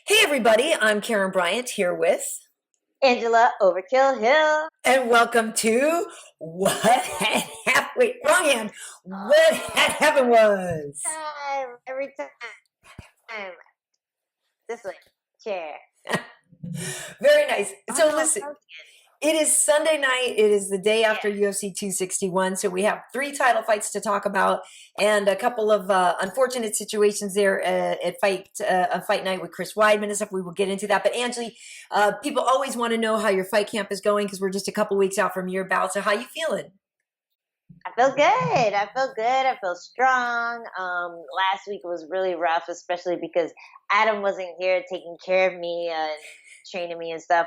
Hey everybody, I'm Karyn Bryant here with, Angela Overkill Hill. and welcome to What Had Happened. Wait, wrong hand. What Had Happened was. Every time. This way, chair. Very nice. Oh So no, listen, it is Sunday night. It is the day yeah. after UFC 261. So we have three title fights to talk about and a couple of unfortunate situations there at fight night with Chris Weidman and stuff. We will get into that. But Angie, people always want to know how your fight camp is going because we're just a couple weeks out from your bout. So how you feeling? I feel good. I feel strong. Last week was really rough, especially because Adam wasn't here taking care of me and training me and stuff.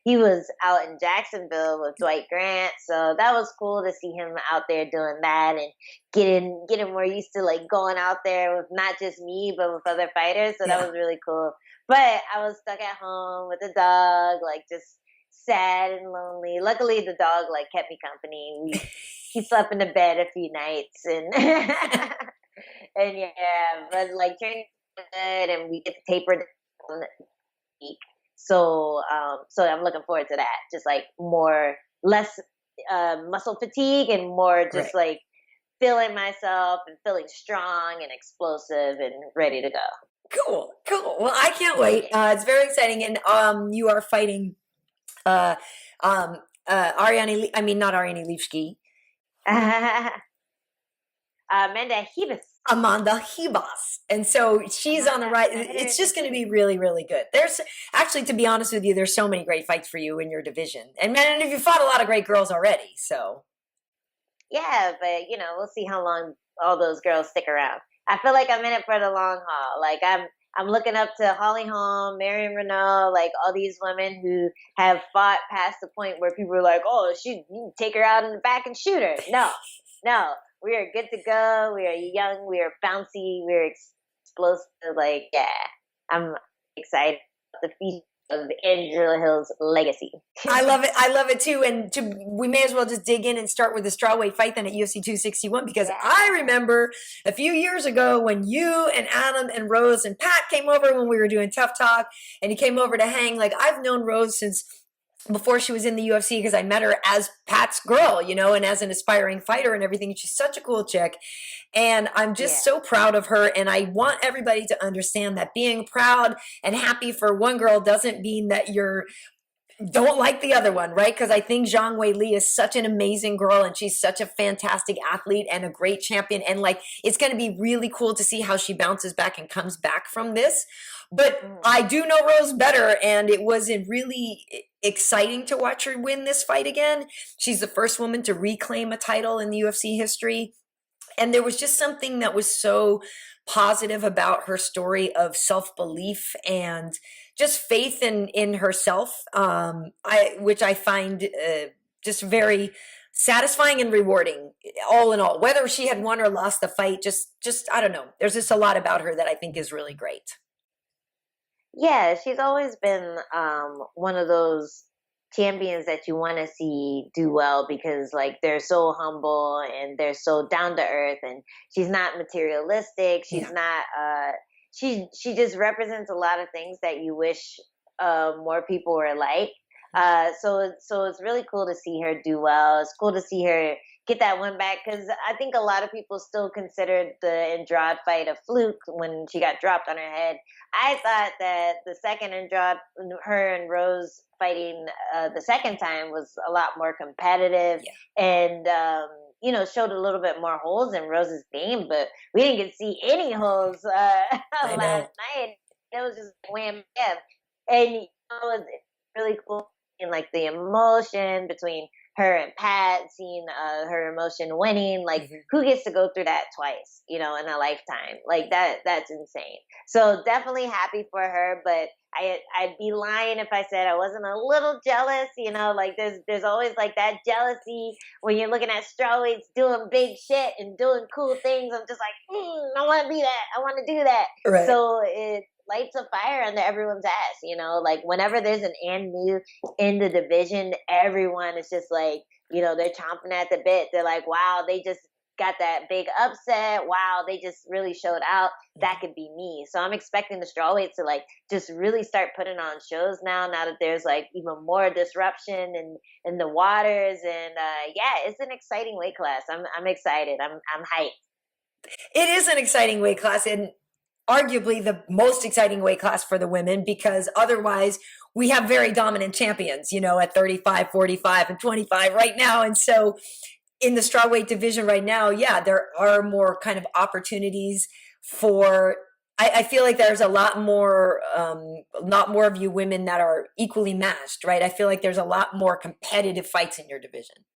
He was out in Jacksonville with Dwight Grant, so that was cool to see him out there doing that and getting more used to like going out there with not just me but with other fighters. So that was really cool. But I was stuck at home with the dog, like just sad and lonely. Luckily, the dog like kept me company. He slept in the bed a few nights and and yeah, but like training good and we get to taper down the week. So I'm looking forward to that. Just like less muscle fatigue and more just like feeling myself and feeling strong and explosive and ready to go. Cool. Well, I can't wait. It's very exciting, and you are fighting uh, Ariane. I mean, not Ariane Levski. Amanda Hebus. Amanda Hebus. And so she's on the right. It's just going to be really, really good. There's actually, to be honest with you, there's so many great fights for you in your division. And man, you fought a lot of great girls already. So yeah, but we'll see how long all those girls stick around. I feel like I'm in it for the long haul. Like I'm looking up to Holly Holm, Marion Renault, like all these women who have fought past the point where people are like, oh, you can take her out in the back and shoot her. No, we are good to go. We are young. We are bouncy. We are explosive. Like, yeah, I'm excited about the future of Angela Hill's legacy. I love it too. And we may as well just dig in and start with the strawweight fight then at UFC 261 because I remember a few years ago when you and Adam and Rose and Pat came over when we were doing Tough Talk and you came over to hang. Like I've known Rose since before she was in the UFC because I met her as Pat's girl, and as an aspiring fighter and everything. She's such a cool chick. And I'm just so proud of her. And I want everybody to understand that being proud and happy for one girl doesn't mean that you're don't like the other one, right? Because I think Zhang Weili is such an amazing girl and she's such a fantastic athlete and a great champion. And like, it's going to be really cool to see how she bounces back and comes back from this. But I do know Rose better, and it was really exciting to watch her win this fight again. She's the first woman to reclaim a title in the UFC history. And there was just something that was so positive about her story of self-belief and just faith in herself, which I find just very satisfying and rewarding all in all. Whether she had won or lost the fight, just I don't know. There's just a lot about her that I think is really great. Yeah, she's always been one of those champions that you want to see do well because like they're so humble and they're so down to earth and she's not materialistic. She's not she just represents a lot of things that you wish more people were like. So it's really cool to see her do well. It's cool to see her get that one back because I think a lot of people still considered the Andrade fight a fluke when she got dropped on her head. I thought that the second Andrade, her and Rose fighting the second time was a lot more competitive and showed a little bit more holes in Rose's game, but we didn't get to see any holes last night. It was just wham bam, and it was really cool and like the emotion between her and Pat, seeing her emotion winning, like who gets to go through that twice, in a lifetime? Like that's insane. So definitely happy for her, but I'd be lying if I said I wasn't a little jealous, like there's always like that jealousy when you're looking at strawweights doing big shit and doing cool things. I'm just like, I want to be that. I want to do that. Right. So it lights a fire under everyone's ass, like whenever there's an and new in the division, everyone is just like, they're chomping at the bit. They're like, wow, they just got that big upset. Wow, they just really showed out. That could be me. So I'm expecting the strawweights to like just really start putting on shows now that there's like even more disruption in the waters. And yeah, it's an exciting weight class. I'm excited. I'm hyped. It is an exciting weight class, and arguably the most exciting weight class for the women, because otherwise we have very dominant champions, you know, at 35, 45, and 25 right now. And so in the strawweight division right now, yeah, there are more kind of opportunities for, I feel like there's a lot more of you women that are equally matched, right? I feel like there's a lot more competitive fights in your division.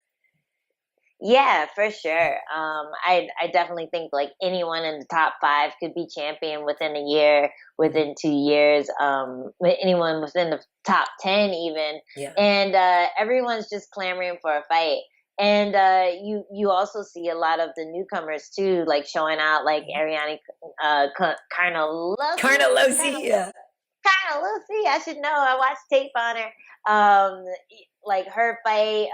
Yeah, for sure. I definitely think like anyone in the top 5 could be champion within a year, within 2 years. Anyone within the top 10 even, Yeah. and everyone's just clamoring for a fight. And you also see a lot of the newcomers too, like showing out, like Ariane Carnelossi, yeah. Carnelossi, I should know. I watched tape on her. Like her fight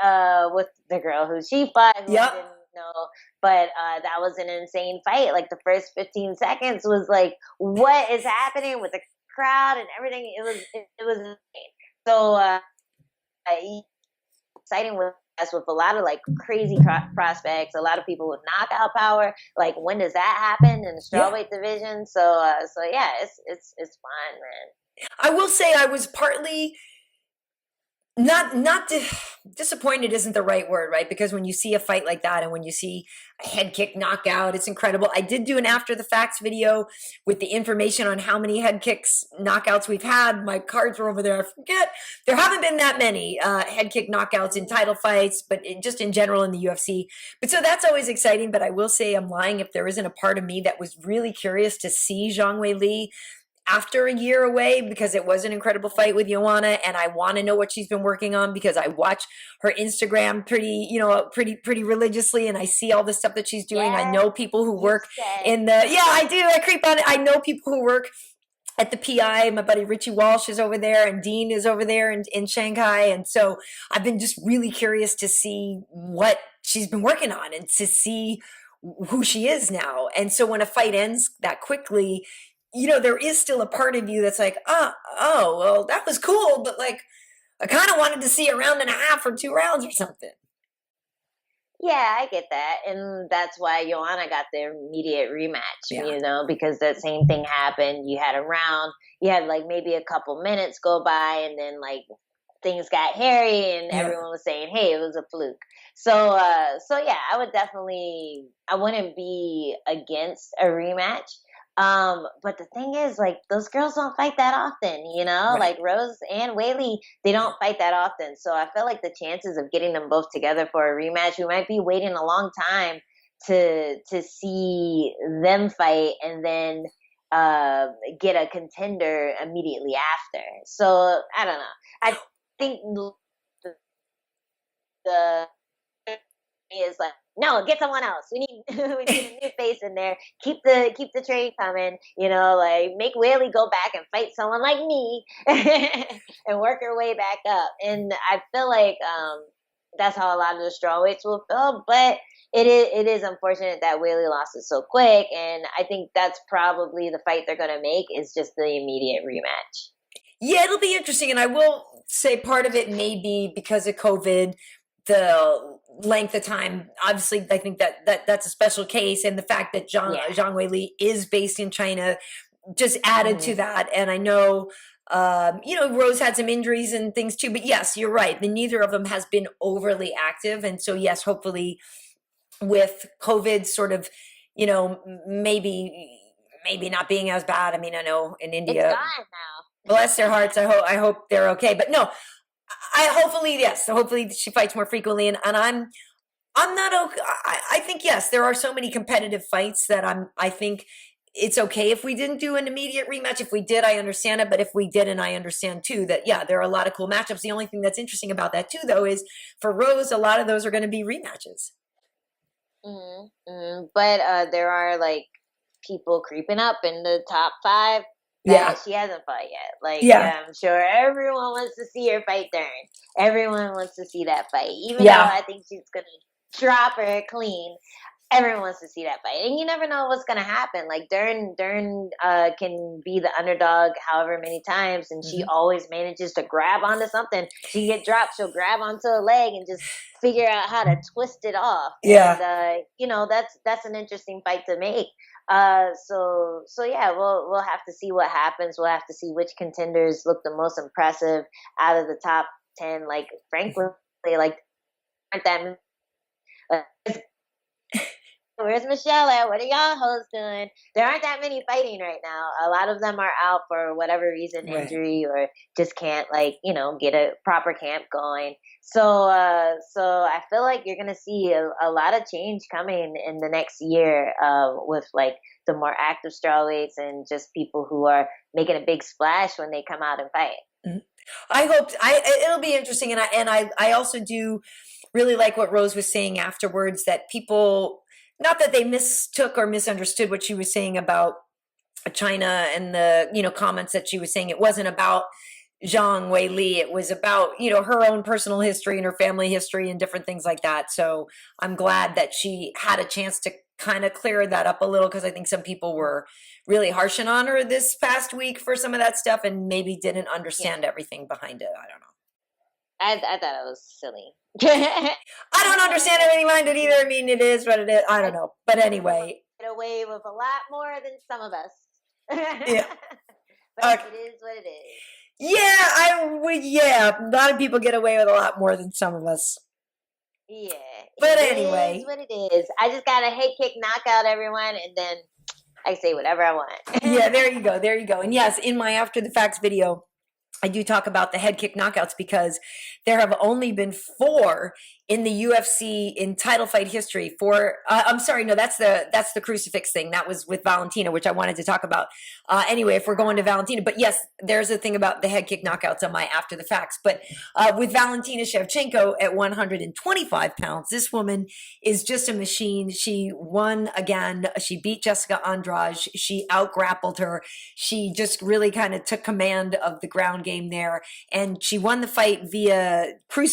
with the girl who she fought, who I didn't know, but that was an insane fight. Like the first 15 seconds was like, what is happening with the crowd and everything? It was insane. So exciting with a lot of like crazy prospects, a lot of people with knockout power. Like when does that happen in the strawweight division? So yeah, it's fun, man. I will say I was partly not disappointed isn't the right word, right? Because when you see a fight like that and when you see a head kick knockout, it's incredible. I did do an after the facts video with the information on how many head kicks knockouts we've had. My cards were over there. I forget. There haven't been that many head kick knockouts in title fights, but just in general in the UFC. But so that's always exciting. But I will say I'm lying if there isn't a part of me that was really curious to see Zhang Weili after a year away, because it was an incredible fight with Joanna, and I want to know what she's been working on because I watch her Instagram pretty religiously, and I see all the stuff that she's doing. I know people who work in the I do. I creep on it. I know people who work at the PI. My buddy Richie Walsh is over there, and Dean is over there in Shanghai, and so I've been just really curious to see what she's been working on and to see who she is now. And so when a fight ends that quickly, you know, there is still a part of you that's like, oh, well, that was cool, but like, I kind of wanted to see a round and a half or 2 rounds or something. Yeah, I get that. And that's why Joanna got the immediate rematch, you know, because that same thing happened. You had a round, you had like maybe a couple minutes go by, and then like things got hairy and everyone was saying, hey, it was a fluke. So yeah, I wouldn't be against a rematch. But the thing is, like, those girls don't fight that often, you know, like Rose and Weili, they don't fight that often. So I feel like the chances of getting them both together for a rematch, we might be waiting a long time to see them fight and then get a contender immediately after. So I don't know. I think the is like, no, get someone else. We need a new face in there. Keep the trade coming. You know, like make Weili go back and fight someone like me and work her way back up. And I feel like that's how a lot of the strawweights will feel. But it is unfortunate that Weili lost it so quick. And I think that's probably the fight they're gonna make is just the immediate rematch. Yeah, it'll be interesting. And I will say part of it may be because of COVID, the length of time. Obviously, I think that's a special case, and the fact that Zhang Weili is based in China just added to that. And I know, Rose had some injuries and things too, but yes, you're right. Neither of them has been overly active, and so yes, hopefully, with COVID, sort of, maybe not being as bad. I mean, I know in India, it's gone now. Bless their hearts. I hope they're okay, but no. Hopefully she fights more frequently, and I'm not okay. I think yes, there are so many competitive fights that I think it's okay if we didn't do an immediate rematch. If we did, I understand it, but if we didn't, I understand too that there are a lot of cool matchups. The only thing that's interesting about that too, though, is for Rose, a lot of those are going to be rematches. But there are like people creeping up in the top 5. That she hasn't fought yet. Like, I'm sure everyone wants to see her fight Dern. Everyone wants to see that fight. Even though I think she's going to drop her clean. everyone wants to see that fight, and you never know what's gonna happen. Like Dern can be the underdog however many times, and she always manages to grab onto something. She get dropped, she'll grab onto a leg and just figure out how to twist it off. Yeah. And that's an interesting fight to make. So yeah, we'll have to see what happens. We'll have to see which contenders look the most impressive out of the top 10. Like frankly, like aren't that. Where's Michelle at? What are y'all hoes doing? There aren't that many fighting right now. A lot of them are out for whatever reason, injury, or just can't get a proper camp going. So I feel like you're gonna see a lot of change coming in the next year with like the more active strawweights and just people who are making a big splash when they come out and fight. Mm-hmm. I hope it'll be interesting, and I also do really like what Rose was saying afterwards, that people, not that they mistook or misunderstood what she was saying about China and the comments that she was saying. It wasn't about Zhang Weili. It was about her own personal history and her family history and different things like that. So I'm glad that she had a chance to kind of clear that up a little, because I think some people were really harshing on her this past week for some of that stuff and maybe didn't understand everything behind it. I don't know. I thought it was silly. I don't understand everything behind it either. I mean, it is what it is. I don't know. But anyway. Get away with a lot more than some of us. Yeah. But it is what it is. Yeah, a lot of people get away with a lot more than some of us. Yeah. But anyway. It is what it is. I just got a head kick knockout, everyone, and then I say whatever I want. Yeah, there you go. There you go. And yes, in my After the Facts video, I do talk about the head kick knockouts, because there have only been 4 in the UFC in title fight history. I'm sorry, no, that's the crucifix thing. That was with Valentina, which I wanted to talk about. Anyway, if we're going to Valentina, but yes, there's a thing about the head kick knockouts on my After the Facts. But with Valentina Shevchenko at 125 pounds, this woman is just a machine. She won again. She beat Jessica Andrade. She out-grappled her. She just really kind of took command of the ground game there, and she won the fight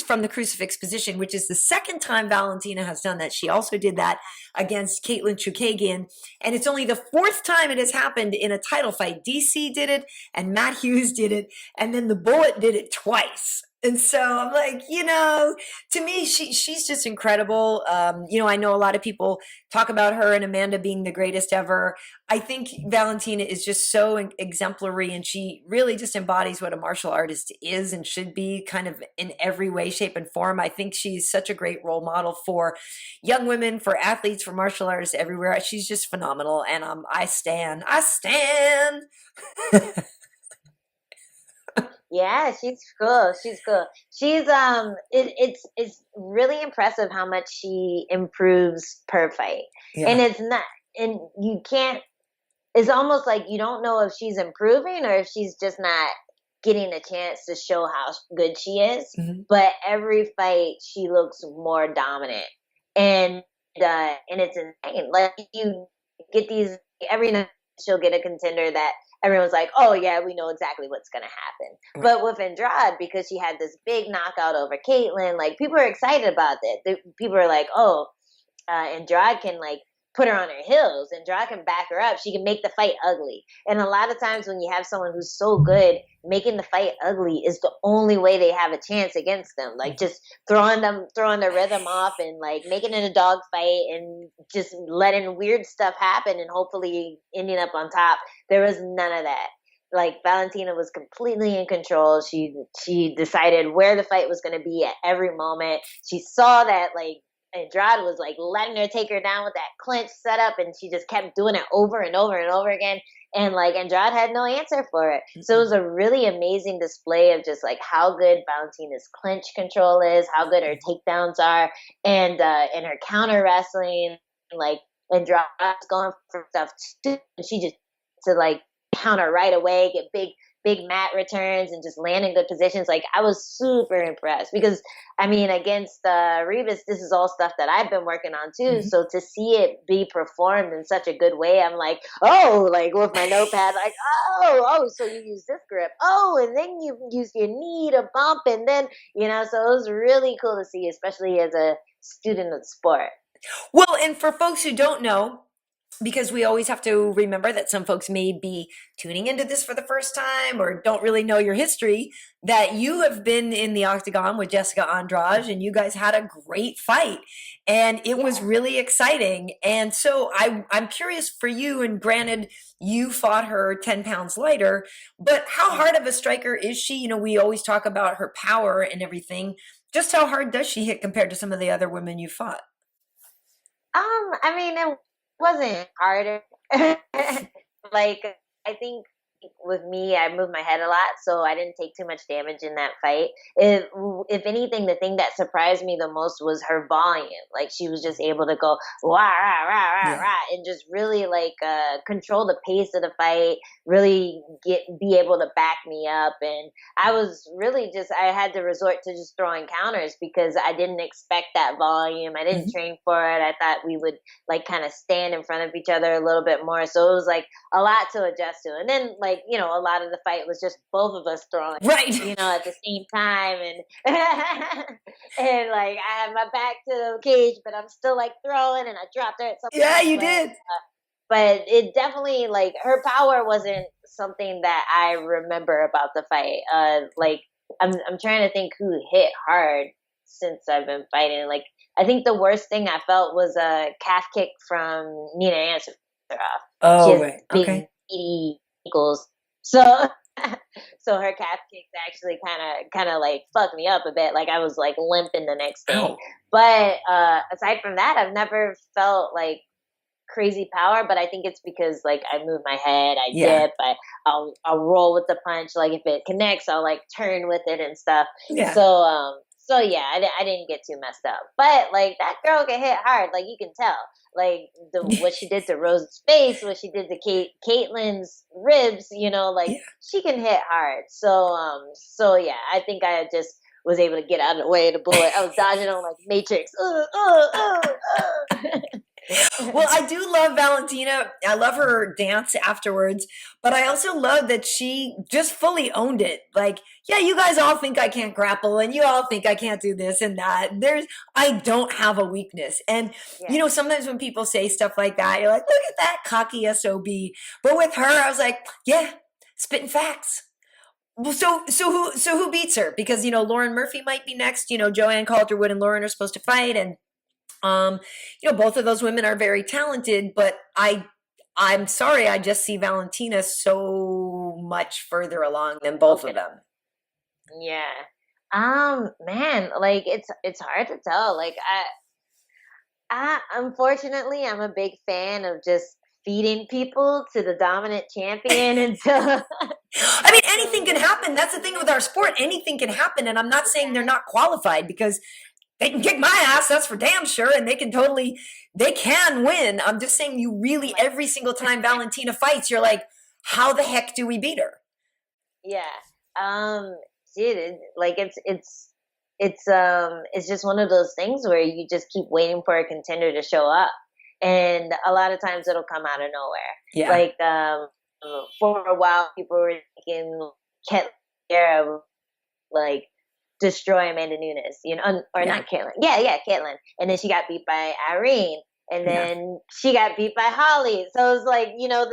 from the crucifix position, which is the second time Valentina has done that. She also did that against Caitlin Chukagian, and it's only the 4th time it has happened in a title fight. DC did it, and Matt Hughes did it, and then the Bullet did it twice. And so I'm like, to me, she's just incredible. I know a lot of people talk about her and Amanda being the greatest ever. I think Valentina is just so exemplary, and she really just embodies what a martial artist is and should be, kind of in every way, shape, and form. I think she's such a great role model for young women, for athletes, for martial artists everywhere. She's just phenomenal, and I stand. Yeah, she's cool. She's it's really impressive how much she improves per fight. Yeah. And you can't, it's almost like you don't know if she's improving or if she's just not getting a chance to show how good she is. Mm-hmm. But every fight she looks more dominant. And it's insane. Like you get these, every night she'll get a contender that everyone's like, oh yeah, we know exactly what's going to happen. Right. But with Andrade, because she had this big knockout over Caitlin, like people are excited about that. People are like, oh, Andrade can like put her on her heels. Andrade can back her up. She can make the fight ugly. And a lot of times when you have someone who's so good, making the fight ugly is the only way they have a chance against them. Like just throwing the rhythm off and like making it a dog fight and just letting weird stuff happen and hopefully ending up on top. There was none of that. Like Valentina was completely in control. She decided where the fight was going to be at every moment. She saw that like Andrade was like letting her take her down with that clinch setup, and she just kept doing it over and over and over again. And like Andrade had no answer for it. So it was a really amazing display of just like how good Valentina's clinch control is, how good her takedowns are, and her counter wrestling. Like Andrade's going for stuff too, and she just to like counter right away, get big mat returns and just land in good positions. Like I was super impressed because I mean, against Ribas, this is all stuff that I've been working on too. Mm-hmm. So to see it be performed in such a good way, I'm like, oh, like with my notepad, like, oh, so you use this grip. Oh, and then you use your knee to bump. And then, so it was really cool to see, especially as a student of sport. Well, and for folks who don't know, because we always have to remember that some folks may be tuning into this for the first time or don't really know your history, that you have been in the octagon with Jessica Andrade and you guys had a great fight and it was really exciting. And so I'm curious for you, and granted, you fought her 10 pounds lighter, but how hard of a striker is she? You know, we always talk about her power and everything. Just how hard does she hit compared to some of the other women you fought? I mean, it wasn't harder. Like, I think with me, I moved my head a lot, so I didn't take too much damage in that fight. If anything, the thing that surprised me the most was her volume. Like, she was just able to go rah rah rah rah rah and just really like control the pace of the fight. Really be able to back me up, and I was really just I had to resort to just throwing counters because I didn't expect that volume. I didn't train for it. I thought we would like kind of stand in front of each other a little bit more, so it was like a lot to adjust to. And then like, you know, a lot of the fight was just both of us throwing, you know, at the same time, and and like I had my back to the cage, but I'm still like throwing, and I dropped her at some point, You did. But it definitely, like, her power wasn't something that I remember about the fight. Like I'm trying to think who hit hard since I've been fighting. Like, I think the worst thing I felt was a calf kick from Nina Ansaroff. She has big meaty ankles, so so her calf kicks actually kind of like fucked me up a bit. Like, I was like limping the next day. But aside from that, I've never felt like crazy power, but I think it's because like I move my head, I dip, I'll roll with the punch. Like, if it connects, I'll like turn with it and stuff. So yeah, I didn't get too messed up. But like, that girl can hit hard. Like, you can tell. Like, what she did to Rose's face, what she did to Caitlin's ribs. You know, like she can hit hard. So yeah, I think I just was able to get out of the way of the bullet. I was dodging on like Matrix. Well, I do love Valentina. I love her dance afterwards, but I also love that she just fully owned it. Like, yeah, you guys all think I can't grapple and you all think I can't do this and that. I don't have a weakness. And, you know, sometimes when people say stuff like that, you're like, look at that cocky SOB. But with her, I was like, yeah, spitting facts. Well, so who beats her? Because, you know, Lauren Murphy might be next. You know, Joanne Calderwood and Lauren are supposed to fight, and you know, both of those women are very talented, but I'm sorry, I just see Valentina so much further along than both of them. Yeah. Man, like it's hard to tell. Like, I unfortunately, I'm a big fan of just feeding people to the dominant champion until I mean, anything can happen. That's the thing with our sport. Anything can happen, and I'm not saying they're not qualified, because they can kick my ass, that's for damn sure, and they can win. I'm just saying, you really, every single time Valentina fights, you're like, how the heck do we beat her? Dude, like it's just one of those things where you just keep waiting for a contender to show up, and a lot of times it'll come out of nowhere. Like, for a while, people were thinking Ketlin, like, destroy Amanda Nunes, you know, or not Caitlin. Yeah, Caitlin. And then she got beat by Irene, and then she got beat by Holly. So it was like, you know,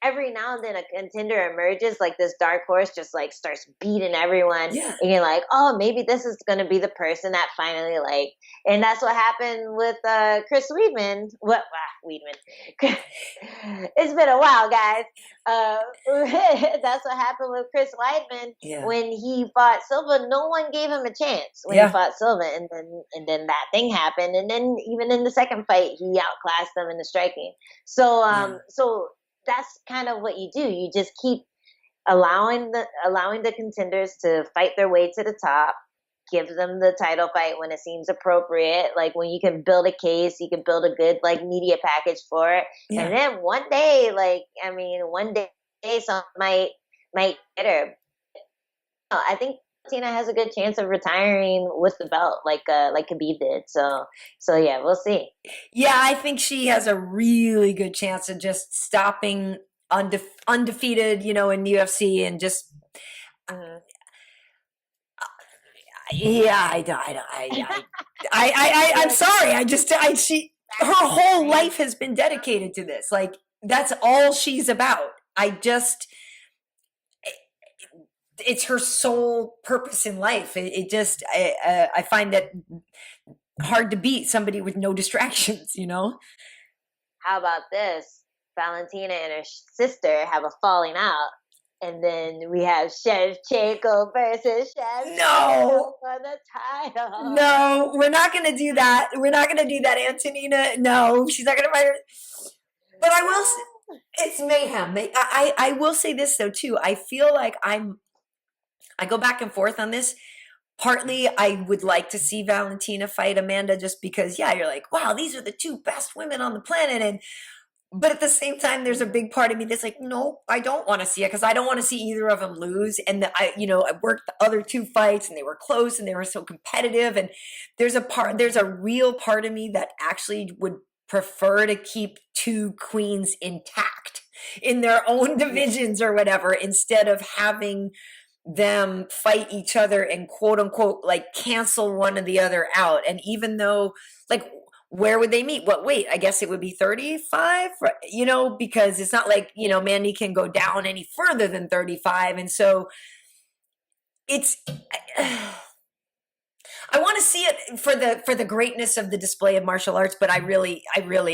every now and then a contender emerges, like this dark horse just like starts beating everyone. And you're like, oh, maybe this is going to be the person that finally, like, and that's what happened with Chris Weidman. Weidman. It's been a while, guys. That's what happened with Chris Weidman when he fought Silva. No one gave him a chance when he fought Silva, and then that thing happened, and then even in the second fight, he outclassed them in the striking. So that's kind of what you do. You just keep allowing the contenders to fight their way to the top, give them the title fight when it seems appropriate. Like, when you can build a case, you can build a good like media package for it. And then one day, some might get her. I think Tina has a good chance of retiring with the belt, like Khabib did. So yeah, we'll see. Yeah, I think she has a really good chance of just stopping undefeated, you know, in UFC, and just Yeah, I'm sorry. Her whole life has been dedicated to this. Like, that's all she's about. It's her sole purpose in life. I find that hard to beat, somebody with no distractions, you know? How about this? Valentina and her sister have a falling out. And then we have Shevchenko versus Shevchenko No. for the title. No, we're not going to do that. We're not going to do that, Antonina. No, she's not going to fight her. But I will. It's mayhem. I will say this though too. I feel like I go back and forth on this. Partly, I would like to see Valentina fight Amanda just because, yeah, you're like, wow, these are the two best women on the planet, but at the same time, there's a big part of me that's like, no, I don't want to see it because I don't want to see either of them lose. And I worked the other two fights and they were close and they were so competitive. And there's a real part of me that actually would prefer to keep two queens intact in their own divisions or whatever, instead of having them fight each other and quote unquote like cancel one or the other out. And even though, like, where would they meet? What weight? I guess it would be 35, because it's not like, Mandy can go down any further than 35. And so I want to see it for the greatness of the display of martial arts, but I really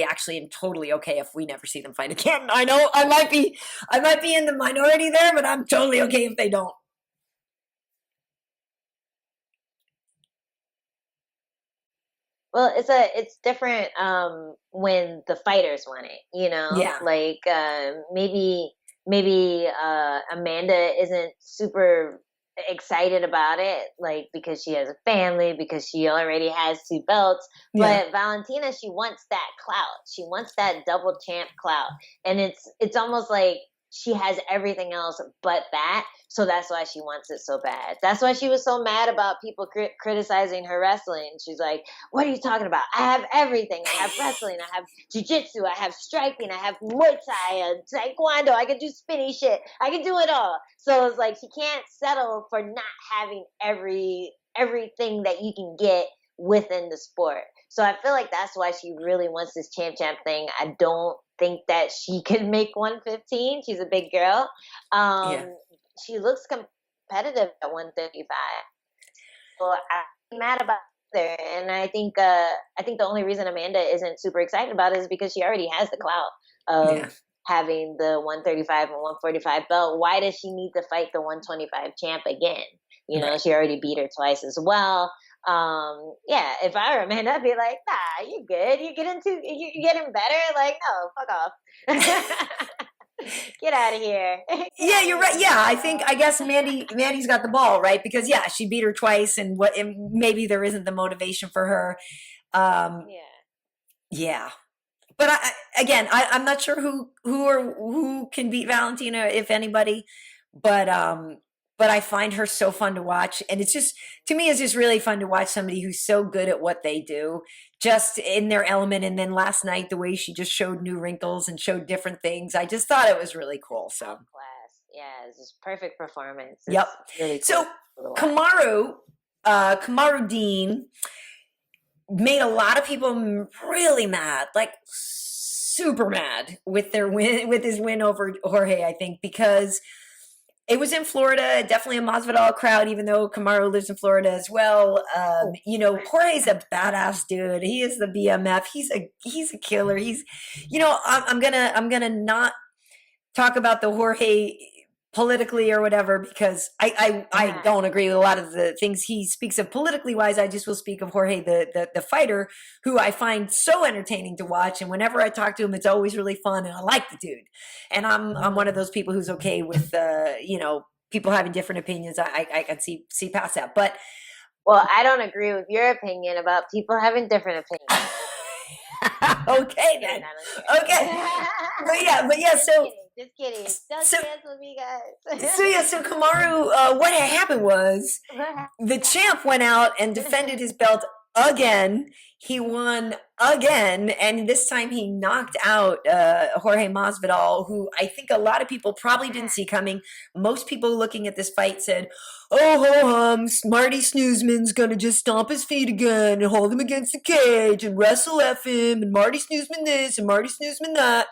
actually am totally okay if we never see them fight again. I know I might be in the minority there, but I'm totally okay if they don't. Well, it's different when the fighters want it, Yeah. Like maybe Amanda isn't super excited about it, like because she has a family, because she already has 2 belts. Yeah. But Valentina, she wants that clout. She wants that double champ clout, and it's almost like she has everything else but that. So that's why she wants it so bad. That's why she was so mad about people criticizing her wrestling. She's like, what are you talking about? I have everything. I have wrestling. I have jiu-jitsu. I have striking. I have Muay Thai and Taekwondo. I can do spinny shit. I can do it all. So it's like she can't settle for not having everything that you can get within the sport. So I feel like that's why she really wants this champ thing. I don't think that she can make 115. She's a big girl. She looks competitive at 135. So I'm mad about her, and I think the only reason Amanda isn't super excited about it is because she already has the clout of having the 135 and 145 belt. Why does she need to fight the 125 champ again? She already beat her twice as well. If I were Amanda, I'd be like, nah, you good. You're getting better. Like, no, fuck off. Get out of here. Yeah, you're right. Yeah, I guess Mandy's got the ball, right? Because she beat her twice, and maybe there isn't the motivation for her. Yeah. But I'm not sure who can beat Valentina, if anybody. But I find her so fun to watch, and it's just really fun to watch somebody who's so good at what they do, just in their element. And then last night, the way she just showed new wrinkles and showed different things, I just thought it was really cool. So class, yeah, it's just perfect performance. It's yep. Really cool. So Kamaru Dean made a lot of people really mad, like super mad with his win over Jorge. I think because it was in Florida, definitely a Masvidal crowd, even though Kamaru lives in Florida as well. Jorge's a badass dude. He is the BMF. He's a killer. He's, I'm gonna not talk about the Jorge politically or whatever, because I don't agree with a lot of the things he speaks of politically wise. I just will speak of Jorge, the fighter, who I find so entertaining to watch. And whenever I talk to him, it's always really fun, and I like the dude. And I'm one of those people who's okay with people having different opinions. I can see past that. But I don't agree with your opinion about people having different opinions. Okay then. Okay. But yeah. So just kidding. Don't cancel me, guys. So Kamaru, what had happened was the champ went out and defended his belt again. He won again, and this time he knocked out Jorge Masvidal, who I think a lot of people probably didn't see coming. Most people looking at this fight said, "Oh, ho hum, Marty Snoozman's gonna just stomp his feet again and hold him against the cage and wrestle F him, and Marty Snoozman this and Marty Snoozman that."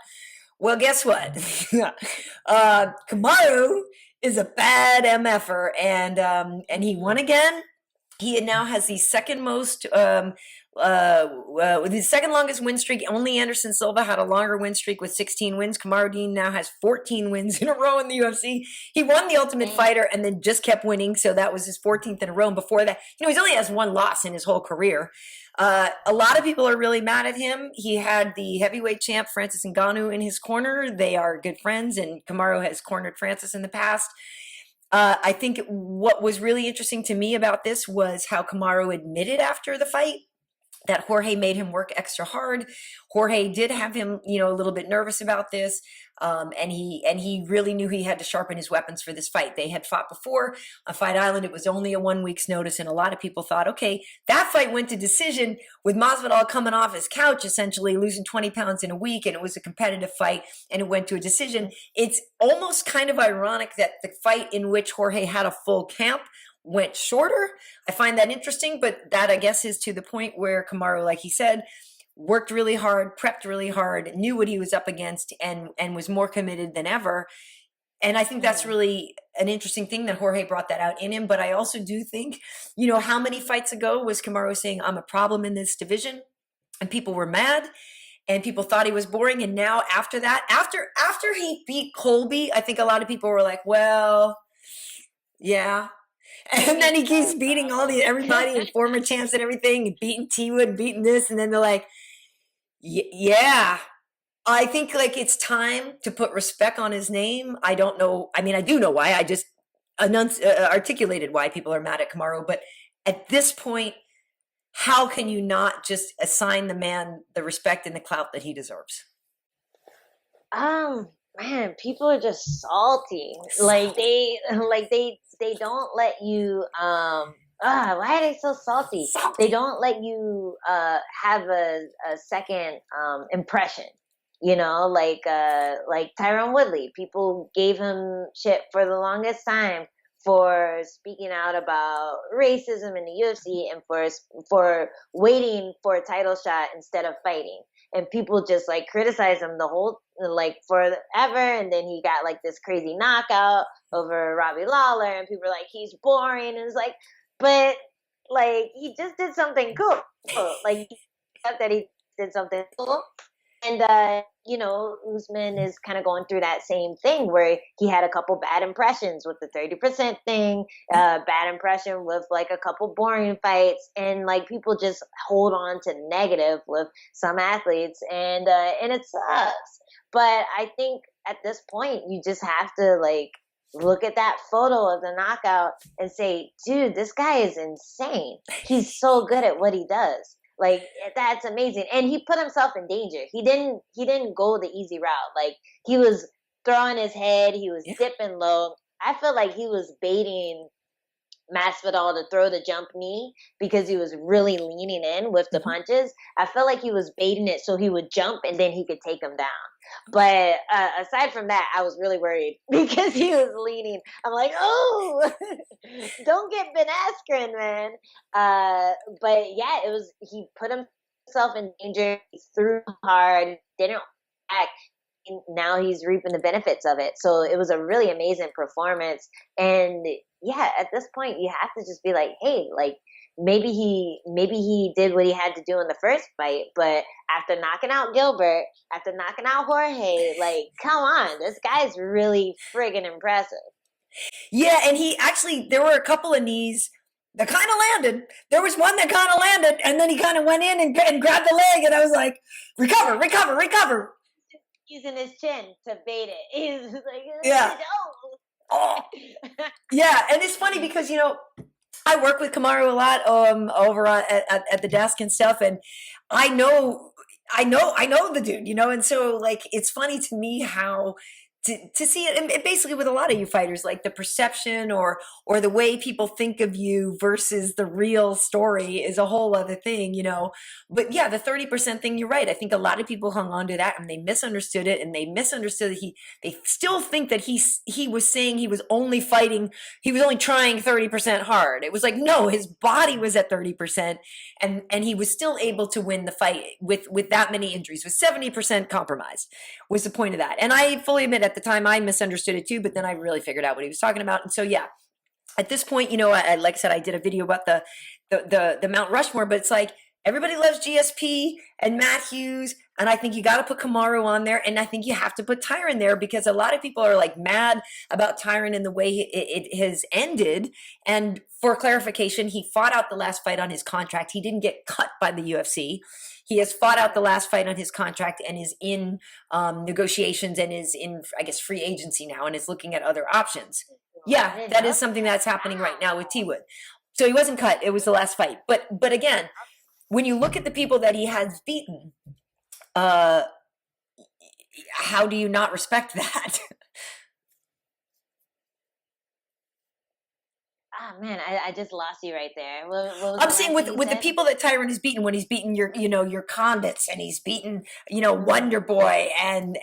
Well, guess what? Kamaru is a bad MFer, and he won again. He now has the second most, with his second longest win streak. Only Anderson Silva had a longer win streak with 16 wins. Kamaru Usman now has 14 wins in a row in the UFC. He won the Ultimate Fighter and then just kept winning, so that was his 14th in a row. And before that, he only has one loss in his whole career. A lot of people are really mad at him. He had the heavyweight champ Francis Ngannou in his corner. They are good friends, and Kamaru has cornered Francis in the past. I think what was really interesting to me about this was how Kamaru admitted after the fight that Jorge made him work extra hard. Jorge did have him, a little bit nervous about this, and he really knew he had to sharpen his weapons for this fight. They had fought before on Fight Island. It was only a 1 week's notice, and a lot of people thought, okay, that fight went to decision with Masvidal coming off his couch, essentially losing 20 pounds in a week, and it was a competitive fight, and it went to a decision. It's almost kind of ironic that the fight in which Jorge had a full camp went shorter. I find that interesting, but that, I guess, is to the point where Kamaru, like he said, worked really hard, prepped really hard, knew what he was up against, and was more committed than ever. And I think that's really an interesting thing that Jorge brought that out in him. But I also do think, how many fights ago was Kamaru saying, "I'm a problem in this division," and people were mad and people thought he was boring. And now after that, after he beat Colby, I think a lot of people were like, well, yeah. And then he keeps beating everybody and former champs and everything, and beating T-Wood, beating this, and then they're like, yeah. I think it's time to put respect on his name. I don't know. I mean, I do know why. I just articulated why people are mad at Kamaru. But at this point, how can you not just assign the man the respect and the clout that he deserves? Man, people are just salty. They don't let you why are they so salty? They don't let you have a second impression. Like Tyron Woodley. People gave him shit for the longest time for speaking out about racism in the UFC and for waiting for a title shot instead of fighting. And people just criticize him the whole forever, and then he got this crazy knockout over Robbie Lawler, and people are like, he's boring, and it's but he just did something cool. That he did something cool. And Usman is kind of going through that same thing where he had a couple bad impressions with the 30% thing, bad impression with a couple boring fights, and people just hold on to negative with some athletes, and it sucks. But I think at this point you just have to look at that photo of the knockout and say, dude, this guy is insane. He's so good at what he does. That's amazing. And he put himself in danger. He didn't go the easy route. He was throwing his head, he was dipping low. I feel like he was baiting Masvidal to throw the jump knee because he was really leaning in with the punches. I feel like he was baiting it so he would jump and then he could take him down. But aside from that, I was really worried because he was leaning. I'm like, oh, don't get Ben Askren, man. But yeah, he put himself in danger. He threw hard, didn't act. Now he's reaping the benefits of it. So it was a really amazing performance. And yeah, at this point, you have to just be like, hey, maybe he did what he had to do in the first fight, but after knocking out Gilbert, after knocking out Jorge, come on, this guy's really friggin' impressive. Yeah, and there were a couple of knees that kind of landed. There was one that kind of landed, and then he kind of went in and grabbed the leg, and I was like, recover. Using his chin to bait it. He's yeah. Oh. Yeah, and it's funny because, I work with Kamaru a lot over at the desk and stuff, and I know the dude, and so it's funny to me how to see it, and basically with a lot of you fighters, like the perception or the way people think of you versus the real story is a whole other thing, you know. But yeah, the 30% thing, you're right. I think a lot of people hung on to that and they misunderstood it, and they misunderstood that they still think that he was saying he was only fighting, he was only trying 30% hard. It was like, no, his body was at 30%, and he was still able to win the fight with that many injuries, with 70% compromised, was the point of that. And I fully admit at the time I misunderstood it too, but then I really figured out what he was talking about. And so, yeah, at this point, you know, like I said, I did a video about the Mount Rushmore, but it's like everybody loves GSP and Matt Hughes, and I think you got to put Kamaru on there, and I think you have to put Tyron there, because a lot of people are like mad about Tyron and the way it has ended. And for clarification, he fought out the last fight on his contract. He didn't get cut by the UFC. He has fought out the last fight on his contract and is in negotiations and is in, I guess, free agency now and is looking at other options. Yeah, that is something that's happening right now with T-Wood. So he wasn't cut. It was the last fight. But again, when you look at the people that he has beaten, how do you not respect that? Oh man, I just lost you right there. What was I'm the saying last thing with you the said? people that Tyron has beaten, when he's beaten your, you know, your Condits, and he's beaten, you know, Wonder Boy, and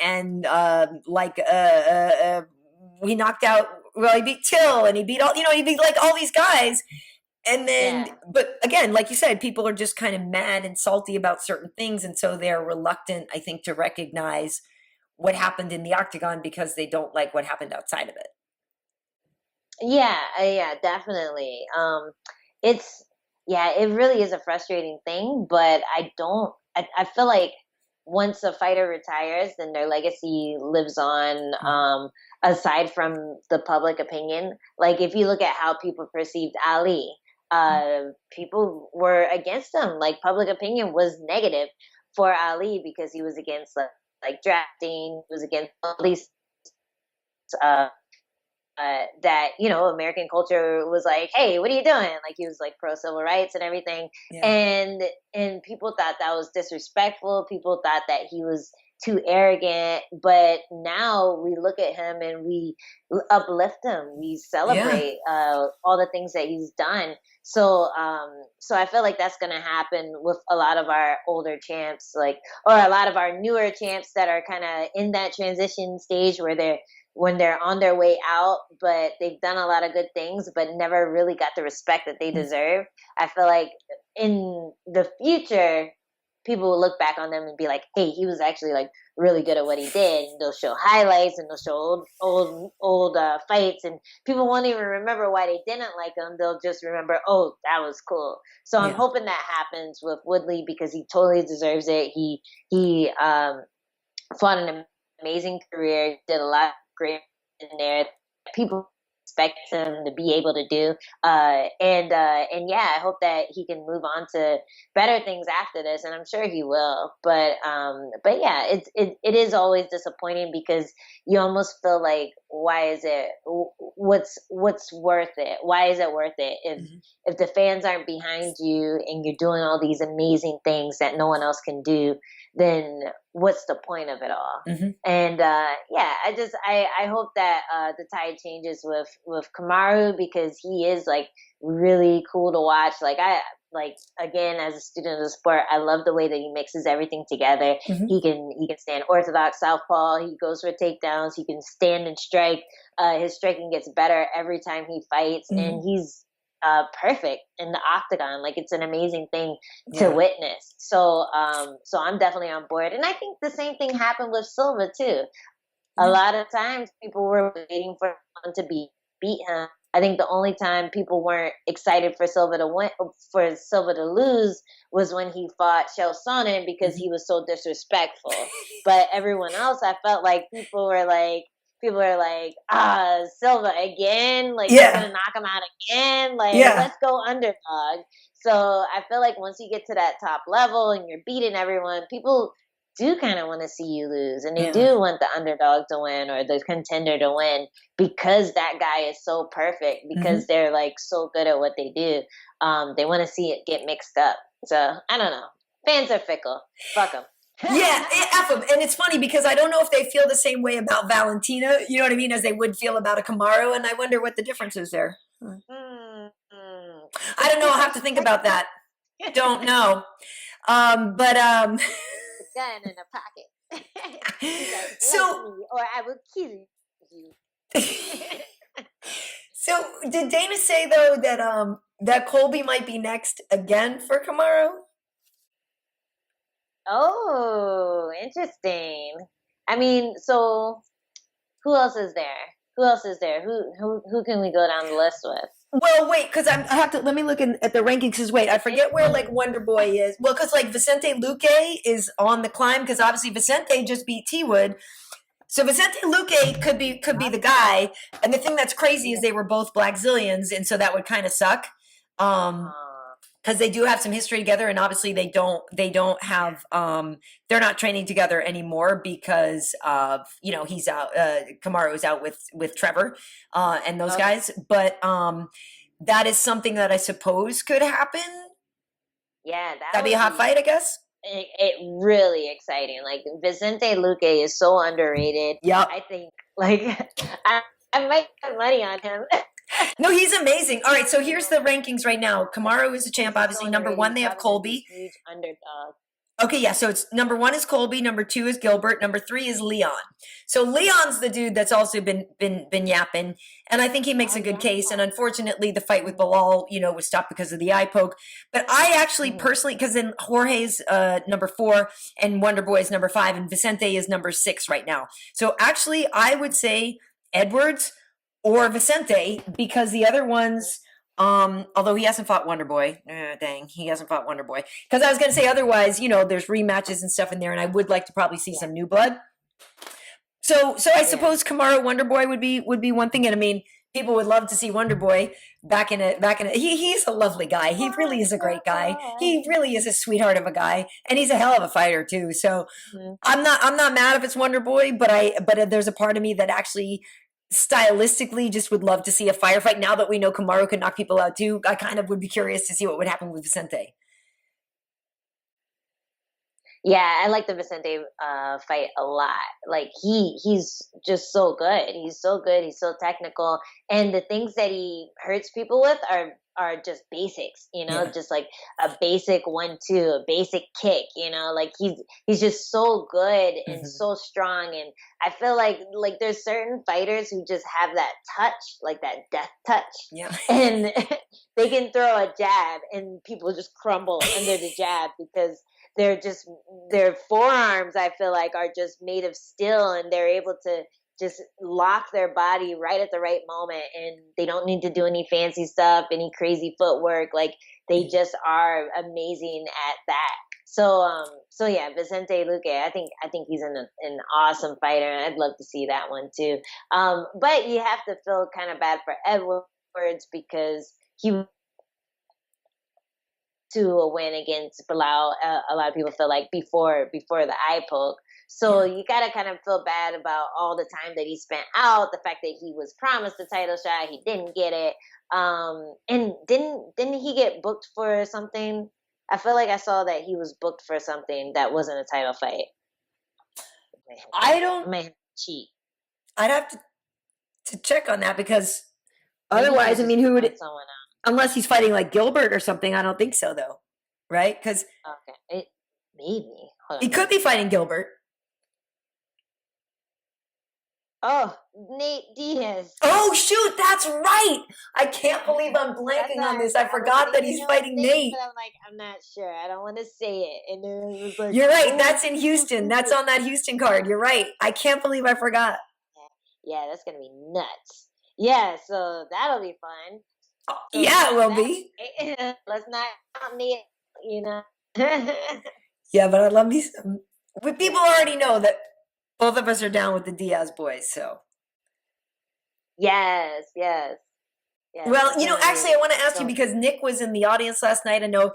he knocked out, well, he beat Till, and he beat all, you know, he beat like all these guys. And then, Yeah. but again, like you said, people are just kind of mad and salty about certain things, and so they're reluctant, I think, to recognize what happened in the octagon because they don't like what happened outside of it. Yeah, yeah, definitely. It's yeah, it really is a frustrating thing, but I feel like once a fighter retires, then their legacy lives on, aside from the public opinion. Like if you look at how people perceived Ali, people were against him. Like public opinion was negative for Ali because he was against like drafting, he was against all these uh that American culture was like, hey, what are you doing? Like he was like pro civil rights and everything, Yeah. and people thought that was disrespectful. People thought that he was too arrogant. But now we look at him and we uplift him. We celebrate all the things that he's done. So I feel like that's gonna happen with a lot of our older champs, like, or a lot of our newer champs that are kind of in that transition stage where when they're on their way out, but they've done a lot of good things, but never really got the respect that they deserve. I feel like in the future, people will look back on them and be like, hey, he was actually like really good at what he did. And they'll show highlights and they'll show old fights, and people won't even remember why they didn't like him. They'll just remember, oh, that was cool. So I'm hoping that happens with Woodley because he totally deserves it. He fought an amazing career, did a lot of great in there. People expect him to be able to do, and yeah, I hope that he can move on to better things after this, and I'm sure he will. But yeah, it is always disappointing because you almost feel like, why is it? What's worth it? Why is it worth it if the fans aren't behind you and you're doing all these amazing things that no one else can do? Then what's the point of it all? And yeah, I hope that the tide changes with Kamaru, because he is like really cool to watch. Like again, as a student of the sport, I love the way that he mixes everything together. He can stand orthodox southpaw. He goes for takedowns. He can stand and strike. His striking gets better every time he fights, and he's perfect in the octagon. Like it's an amazing thing to witness. So I'm definitely on board. And I think the same thing happened with Silva too. A lot of times people were waiting for him to beat him. I think the only time people weren't excited for Silva to win, for Silva to lose, was when he fought Chael Sonnen, because he was so disrespectful. But everyone else, I felt like people were like, Silva again? Like, you're going to knock him out again? Like, let's go underdog. So I feel like once you get to that top level and you're beating everyone, people do kind of want to see you lose. And they do want the underdog to win or the contender to win, because that guy is so perfect, because they're like so good at what they do. They want to see it get mixed up. So I don't know. Fans are fickle. Fuck them. Yeah, F them. And it's funny because I don't know if they feel the same way about Valentina, you know what I mean, as they would feel about a Kamaru, and I wonder what the difference is there. Mm-hmm. I don't know. I'll have to think about that. Don't know. But The gun in the pocket. Like, so me or I will kill you. so did Dana say though that that Colby might be next again for Kamaru? Oh, interesting. I mean, so who else is there? Who else is there? Who can we go down the list with? Well, wait, because I have to let me look at the rankings. Because wait, I forget where like Wonder Boy is. Well, because like Vicente Luque is on the climb because obviously Vicente just beat T Wood, so Vicente Luque could be the guy. And the thing that's crazy is they were both Black Zillions, and so that would kind of suck. Because they do have some history together, and obviously they don't have they're not training together anymore because of he's out, Kamaru is out with Trevor and those guys, but that is something that I suppose could happen. Yeah, That'd be a hot fight, I guess. It really exciting. Like Vicente Luque is so underrated. Yeah, I think like I might put money on him. No, he's amazing. All right, so here's the rankings right now. Kamaru is a champ, obviously. Number one, they have Colby. Huge underdog. Okay, yeah, so it's number one is Colby, number two is Gilbert, number three is Leon. So Leon's the dude that's also been yapping, and I think he makes a good case. And unfortunately, the fight with Bilal, was stopped because of the eye poke. But I actually personally, because then Jorge's number 4 and Wonder Boy is number 5 and Vicente is number 6 right now. So actually, I would say Edwards or Vicente, because the other ones, although he hasn't fought Wonder Boy, he hasn't fought Wonder Boy. Because I was going to say otherwise, there's rematches and stuff in there, and I would like to probably see some new blood. So I suppose Kamaru Wonder Boy would be one thing, and I mean, people would love to see Wonder Boy back in it. He's a lovely guy. He really is a great guy. He really is a sweetheart of a guy, and he's a hell of a fighter too. So I'm not mad if it's Wonder Boy, but there's a part of me that actually stylistically just would love to see a firefight. Now that we know Kamaru can knock people out too, I kind of would be curious to see what would happen with Vicente. Yeah, I like the Vicente fight a lot. Like he's just so good. He's so good. He's so technical, and the things that he hurts people with are just basics. Just like a basic 1-2, a basic kick. Like he's just so good and so strong. And I feel like there's certain fighters who just have that touch, like that death touch. Yeah, and they can throw a jab, and people just crumble under the jab because their forearms, I feel like, are just made of steel, and they're able to just lock their body right at the right moment, and they don't need to do any fancy stuff, any crazy footwork. Like they just are amazing at that. So yeah, Vicente Luque, I think he's an awesome fighter, and I'd love to see that one too. But you have to feel kind of bad for Edwards because he to a win against Bilal. A lot of people feel like before the eye poke. So you gotta kind of feel bad about all the time that he spent out, the fact that he was promised the title shot, he didn't get it. And didn't he get booked for something? I feel like I saw that he was booked for something that wasn't a title fight. I may cheat. I'd have to check on that because otherwise, I mean, who would someone else? Unless he's fighting like Gilbert or something, I don't think so, though, right? Because maybe he could be fighting Gilbert. Oh, Nate Diaz. Oh shoot, that's right. I can't believe I'm blanking on this. I forgot that he's fighting Nate. But I'm not sure. I don't want to say it. And then it was like, you're right. That's in Houston. That's on that Houston card. You're right. I can't believe I forgot. Yeah, that's gonna be nuts. Yeah, so that'll be fun. So yeah, it will be. Let's not Nate. Yeah, but I love me some. People already know that both of us are down with the Diaz boys, so. Yes. Well, actually, I want to ask you because Nick was in the audience last night. I know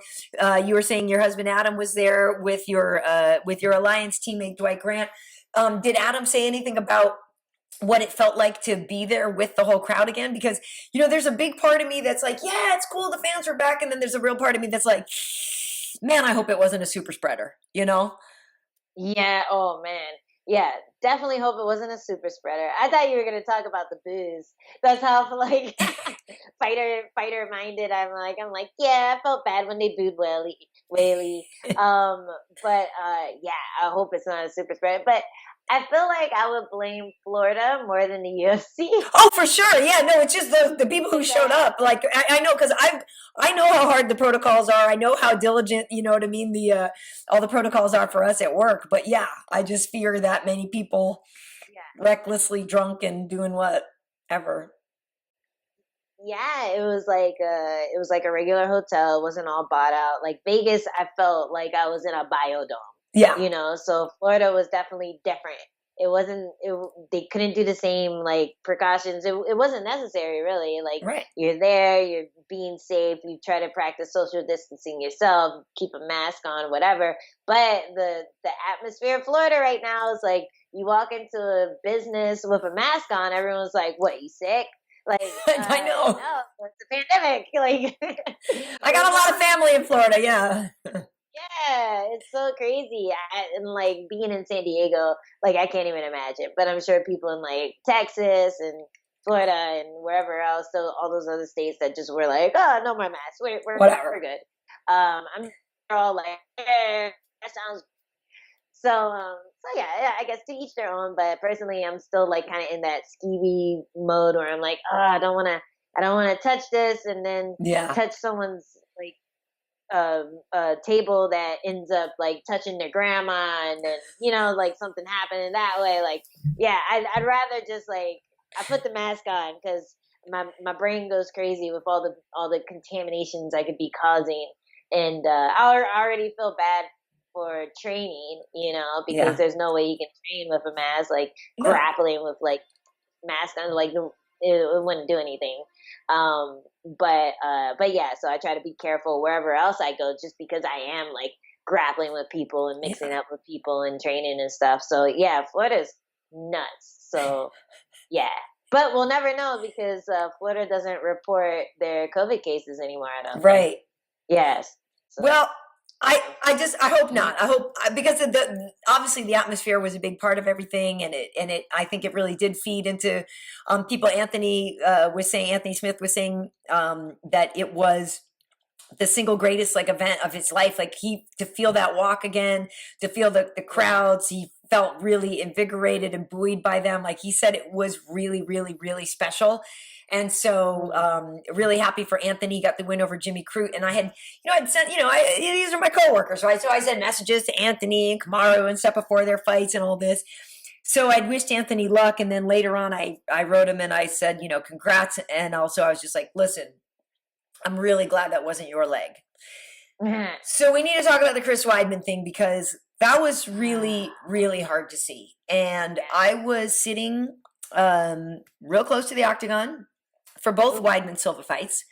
you were saying your husband Adam was there with your Alliance teammate Dwight Grant. Did Adam say anything about what it felt like to be there with the whole crowd again? Because there's a big part of me that's like, yeah, it's cool, the fans are back, and then there's a real part of me that's like, man, I hope it wasn't a super spreader. Yeah. Oh man. Yeah. Definitely hope it wasn't a super spreader. I thought you were gonna talk about the booze. That's how like fighter minded. I'm like, yeah. I felt bad when they booed Whaley. Um, but yeah. I hope it's not a super spreader. But I feel like I would blame Florida more than the UFC. Oh, for sure. Yeah, no, it's just the people who showed Yeah. up. Like I know because I know how hard the protocols are. I know how diligent, you know what I mean, the all the protocols are for us at work. But yeah, I just fear that many people Yeah. recklessly drunk and doing whatever. Yeah, it was like a regular hotel. It wasn't all bought out. Like Vegas, I felt like I was in a biodome, Yeah, you know. So Florida was definitely different. It wasn't. They couldn't do the same like precautions. It wasn't necessary really. Like right. you're there, you're being safe. You try to practice social distancing yourself, keep a mask on, whatever. But the atmosphere of Florida right now is like you walk into a business with a mask on, everyone's like, "What? You sick?" Like, I know. no, it's a pandemic. Like, I got a lot of family in Florida. Yeah. yeah, it's so crazy. And like being in San Diego, like I can't even imagine. But I'm sure people in like Texas and Florida and wherever else, so all those other states that just were like, oh, no more masks. We're Whatever. good. I'm sure they're all like, that sounds. So yeah, I guess to each their own. But personally, I'm still like kind of in that skeevy mode where I'm like, oh, I don't want to touch this, and then Yeah. touch someone's like a table that ends up like touching their grandma, and then like something happening that way. Like, yeah, I'd rather just like I put the mask on because my brain goes crazy with all the contaminations I could be causing, and I already feel bad for training, because Yeah. there's no way you can train with a mask, like No. grappling with like mask on, like it wouldn't do anything. But yeah, so I try to be careful wherever else I go, just because I am like grappling with people and mixing Yeah. up with people and training and stuff. So yeah, Florida's nuts. So yeah, but we'll never know because Florida doesn't report their COVID cases anymore. I don't think. Right. Yes. So. Well, I hope not. I hope because obviously the atmosphere was a big part of everything, and it I think it really did feed into people. Anthony Smith was saying that it was the single greatest like event of his life. Like he to feel that walk again, to feel the crowds, he felt really invigorated and buoyed by them. Like he said, it was really, really, really special. And so, really happy for Anthony. He got the win over Jimmy Crute. And I had, I'd sent, these are my coworkers, right? So I sent messages to Anthony and Kamaru and stuff before their fights and all this. So I'd wished Anthony luck. And then later on, I wrote him and I said, congrats. And also I was just like, listen, I'm really glad that wasn't your leg. So we need to talk about the Chris Weidman thing because that was really, really hard to see. And I was sitting real close to the octagon for both Weidman Silva fights.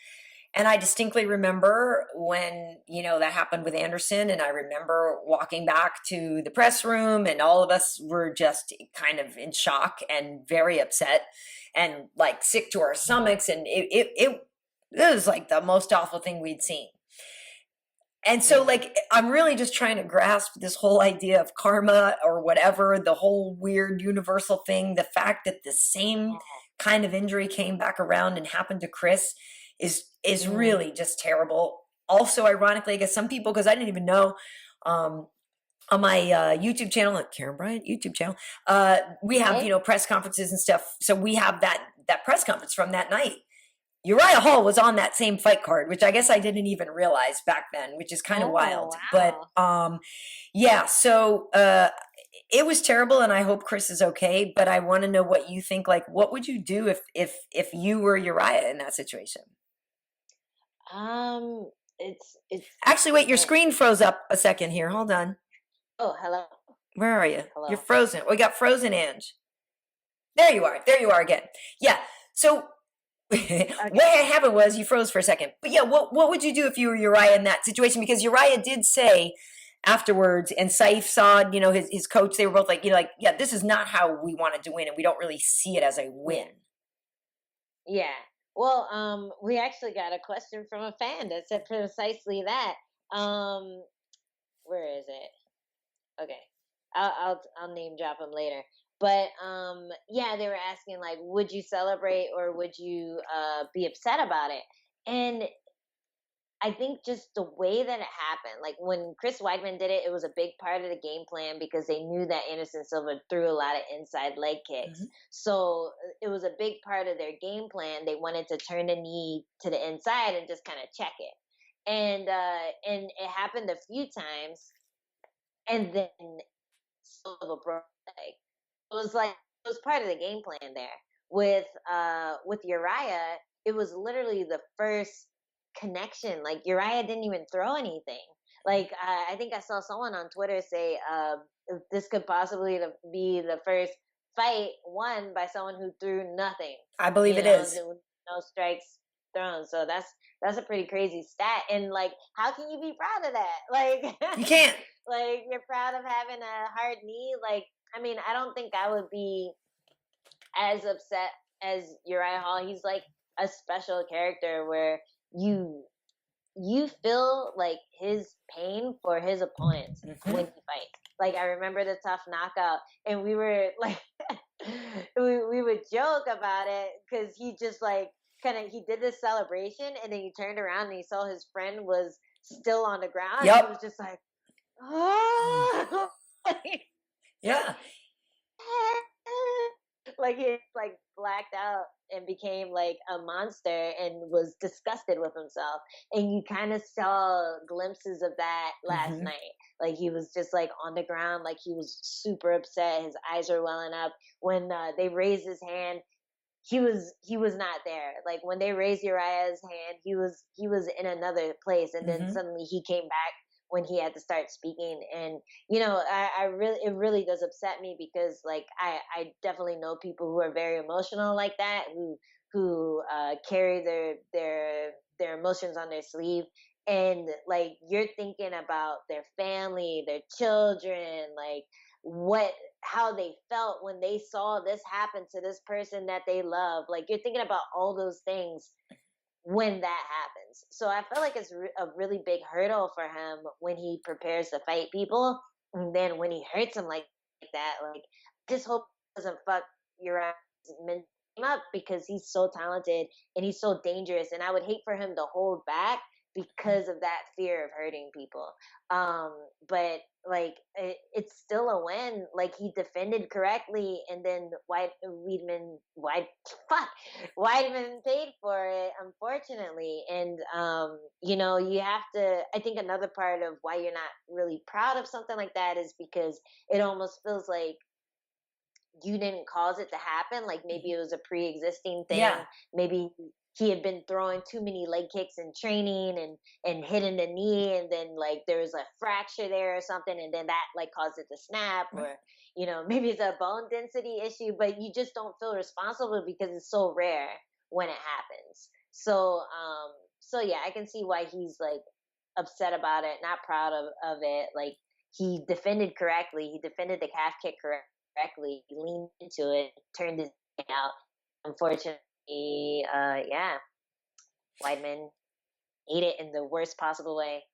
And I distinctly remember when, that happened with Anderson. And I remember walking back to the press room and all of us were just kind of in shock and very upset and like sick to our stomachs. And it was like the most awful thing we'd seen. And so, like, I'm really just trying to grasp this whole idea of karma or whatever, the whole weird universal thing. The fact that the same kind of injury came back around and happened to Chris is really just terrible. Also, ironically, I guess some people, because I didn't even know, on my YouTube channel, like Karyn Bryant YouTube channel, we have press conferences and stuff. So we have that press conference from that night. Uriah Hall was on that same fight card, which I guess I didn't even realize back then, which is kind of wild. Wow. But yeah, so it was terrible, and I hope Chris is okay. But I want to know what you think. Like, what would you do if you were Uriah in that situation? It's Actually, wait, your screen froze up a second here. Hold on. Oh, hello. Where are you? Hello. You're frozen. We got frozen, Ange. There you are. There you are again. Yeah. So. Okay. What happened was you froze for a second. But yeah, what would you do if you were Uriah in that situation? Because Uriah did say afterwards, and Saif saw, his coach, they were both like, yeah, this is not how we wanted to win, and we don't really see it as a win. Yeah. Well, we actually got a question from a fan that said precisely that. Where is it? Okay. I'll name drop him later. But yeah, they were asking like, would you celebrate or would you be upset about it? And I think just the way that it happened, like when Chris Weidman did it, it was a big part of the game plan because they knew that Anderson Silva threw a lot of inside leg kicks. Mhm. So it was a big part of their game plan. They wanted to turn the knee to the inside and just kind of check it. And it happened a few times, and then Silva broke the leg. It was part of the game plan there. With Uriah, it was literally the first connection. Like Uriah didn't even throw anything. Like I think I saw someone on Twitter say this could possibly be the first fight won by someone who threw nothing. I believe You it know, is. no strikes thrown. So that's a pretty crazy stat. And like, how can you be proud of that? Like You can't. like you're proud of having a hard knee. Like, I mean, I don't think I would be as upset as Uriah Hall. He's like a special character where you feel like his pain for his opponents when he fights. Like I remember the tough knockout, and we were like, we would joke about it because he just like he did this celebration, and then he turned around and he saw his friend was still on the ground. Yep. And he was just like, oh, Yeah. like he like blacked out and became like a monster and was disgusted with himself. And you kind of saw glimpses of that last night. Like he was just like on the ground, like he was super upset. His eyes were welling up. When they raised his hand, he was not there. Like when they raised Uriah's hand, he was in another place, and then suddenly he came back when he had to start speaking. And you know, it really does upset me because like I definitely know people who are very emotional like that, who carry their emotions on their sleeve. And like you're thinking about their family, their children, like how they felt when they saw this happen to this person that they love. Like you're thinking about all those things when that happens. So I feel like it's a really big hurdle for him when he prepares to fight people, and then when he hurts them like that, like just hope he doesn't fuck your mental up because he's so talented and he's so dangerous, and I would hate for him to hold back because of that fear of hurting people. But like it's still a win. Like he defended correctly, and then Weidman paid for it, unfortunately. And you know, you have to. I think another part of why you're not really proud of something like that is because it almost feels like you didn't cause it to happen. Like maybe it was a pre-existing thing. Yeah. Maybe he had been throwing too many leg kicks in training and hitting the knee, and then like there was a fracture there or something, and then that like caused it to snap. Or you know, maybe it's a bone density issue, but you just don't feel responsible because it's so rare when it happens. So yeah, I can see why he's like upset about it, not proud of it. Like he defended correctly. He defended the calf kick correctly. He leaned into it, turned his out. Unfortunately, yeah, Weidman ate it in the worst possible way.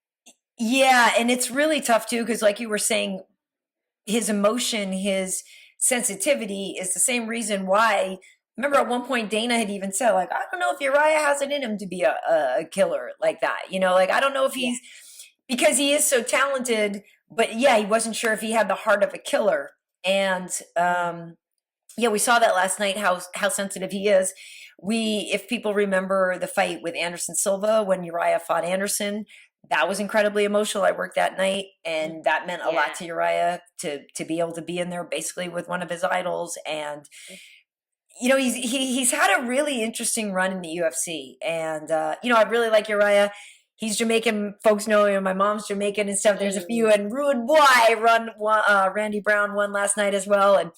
Yeah, and it's really tough too because, like you were saying, his emotion, his sensitivity is the same reason why. Remember, at one point, Dana had even said, like, I don't know if Uriah has it in him to be a killer like that. You know, like, I don't know if he's, because he is so talented, but yeah, he wasn't sure if he had the heart of a killer. And yeah, we saw that last night, how sensitive he is. If people remember the fight with Anderson Silva when Uriah fought Anderson, that was incredibly emotional. I worked that night, and that meant a lot to Uriah to be able to be in there basically with one of his idols. And you know, he's had a really interesting run in the UFC, and you know, I really like Uriah. He's Jamaican. Folks know, you know, my mom's Jamaican and stuff. There's a few, and Rude Boy Randy Brown won last night as well, and